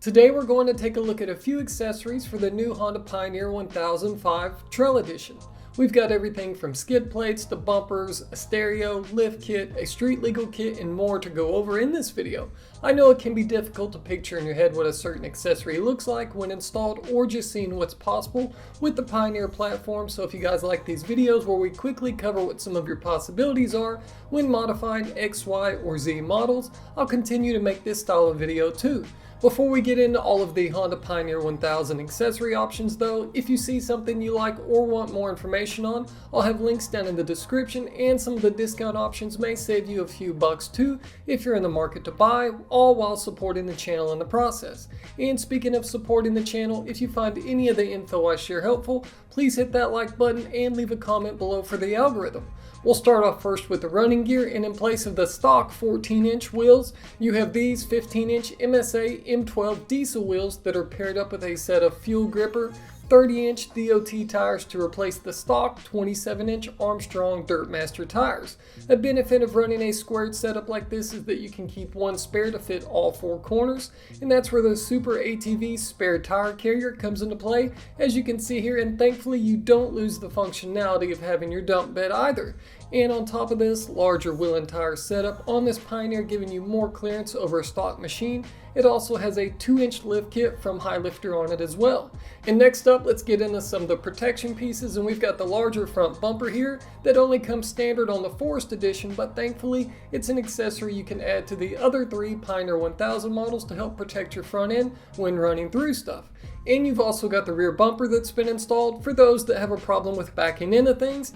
Today we're going to take a look at a few accessories for the new Honda Pioneer 1005 Trail Edition. We've got everything from skid plates to bumpers, a stereo, lift kit, a street legal kit, and more to go over in this video. I know it can be difficult to picture in your head what a certain accessory looks like when installed or just seeing what's possible with the Pioneer platform, so if you guys like these videos where we quickly cover what some of your possibilities are when modifying X, Y, or Z models, I'll continue to make this style of video too. Before we get into all of the Honda Pioneer 1000 accessory options though, if you see something you like or want more information on, I'll have links down in the description, and some of the discount options may save you a few bucks too if you're in the market to buy, all while supporting the channel in the process. And speaking of supporting the channel, if you find any of the info I share helpful, please hit that like button and leave a comment below for the algorithm. We'll start off first with the running gear, and in place of the stock 14-inch wheels, you have these 15-inch MSA M12 diesel wheels that are paired up with a set of fuel gripper 30-inch DOT tires to replace the stock 27-inch Armstrong Dirtmaster tires. A benefit of running a squared setup like this is that you can keep one spare to fit all four corners, and that's where the Super ATV spare tire carrier comes into play, as you can see here, and thankfully you don't lose the functionality of having your dump bed either. And on top of this, larger wheel and tire setup on this Pioneer, giving you more clearance over a stock machine. It also has a 2-inch lift kit from High Lifter on it as well. And next up, let's get into some of the protection pieces, and we've got the larger front bumper here that only comes standard on the Forest Edition, but thankfully it's an accessory you can add to the other three Pioneer 1000 models to help protect your front end when running through stuff. And you've also got the rear bumper that's been installed for those that have a problem with backing into things.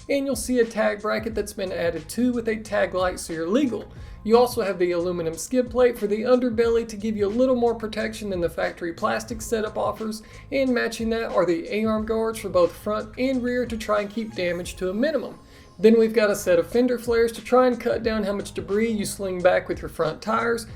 And you'll see a tag bracket that's been added too with a tag light so you're legal. You also have the aluminum skid plate for the underbelly to give you a little more protection than the factory plastic setup offers, and matching that are the A-arm guards for both front and rear to try and keep damage to a minimum. Then we've got a set of fender flares to try and cut down how much debris you sling back with your front tires.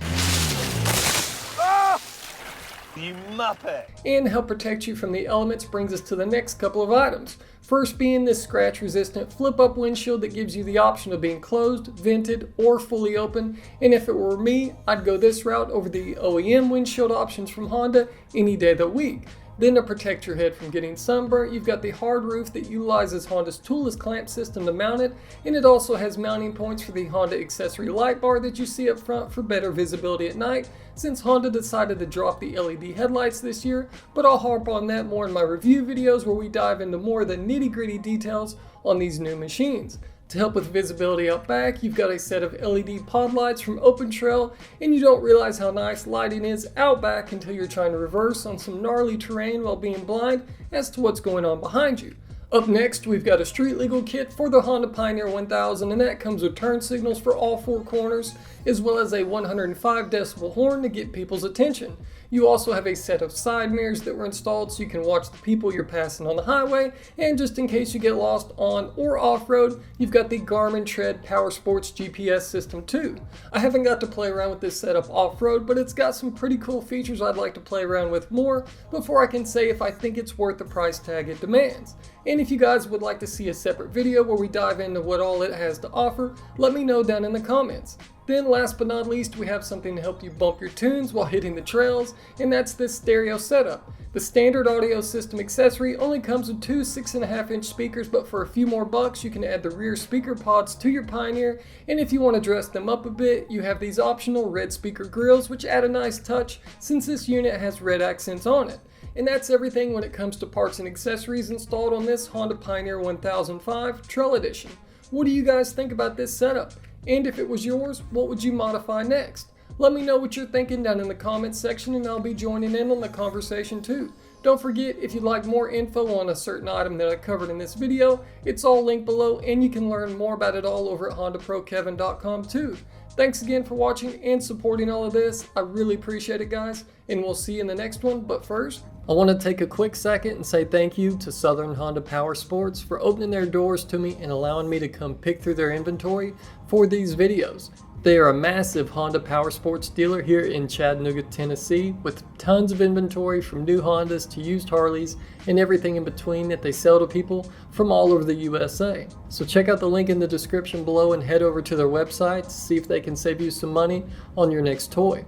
You muppet! And help protect you from the elements brings us to the next couple of items. First being this scratch resistant flip up windshield that gives you the option of being closed, vented, or fully open. And if it were me, I'd go this route over the OEM windshield options from Honda any day of the week. Then to protect your head from getting sunburnt, you've got the hard roof that utilizes Honda's toolless clamp system to mount it, and it also has mounting points for the Honda accessory light bar that you see up front for better visibility at night, since Honda decided to drop the LED headlights this year, but I'll harp on that more in my review videos where we dive into more of the nitty-gritty details on these new machines. To help with visibility out back, you've got a set of LED pod lights from Open Trail, and you don't realize how nice lighting is out back until you're trying to reverse on some gnarly terrain while being blind as to what's going on behind you. Up next, we've got a street legal kit for the Honda Pioneer 1000, and that comes with turn signals for all four corners, as well as a 105 decibel horn to get people's attention. You also have a set of side mirrors that were installed so you can watch the people you're passing on the highway, and just in case you get lost on or off-road, you've got the Garmin Tread Powersports GPS system too. I haven't got to play around with this setup off-road, but it's got some pretty cool features I'd like to play around with more before I can say if I think it's worth the price tag it demands. And if you guys would like to see a separate video where we dive into what all it has to offer, let me know down in the comments. Then last but not least, we have something to help you bump your tunes while hitting the trails, and that's this stereo setup. The standard audio system accessory only comes with two 6.5-inch speakers, but for a few more bucks you can add the rear speaker pods to your Pioneer, and if you want to dress them up a bit, you have these optional red speaker grills which add a nice touch since this unit has red accents on it. And that's everything when it comes to parts and accessories installed on this Honda Pioneer 1005 Trail Edition. What do you guys think about this setup? And if it was yours, what would you modify next? Let me know what you're thinking down in the comments section, and I'll be joining in on the conversation too. Don't forget, if you'd like more info on a certain item that I covered in this video, it's all linked below, and you can learn more about it all over at HondaProKevin.com too. Thanks again for watching and supporting all of this. I really appreciate it, guys, and we'll see you in the next one. But first, I want to take a quick second and say thank you to Southern Honda Powersports for opening their doors to me and allowing me to come pick through their inventory for these videos. They are a massive Honda Powersports dealer here in Chattanooga, Tennessee, with tons of inventory from new Hondas to used Harleys and everything in between that they sell to people from all over the USA. So check out the link in the description below and head over to their website to see if they can save you some money on your next toy.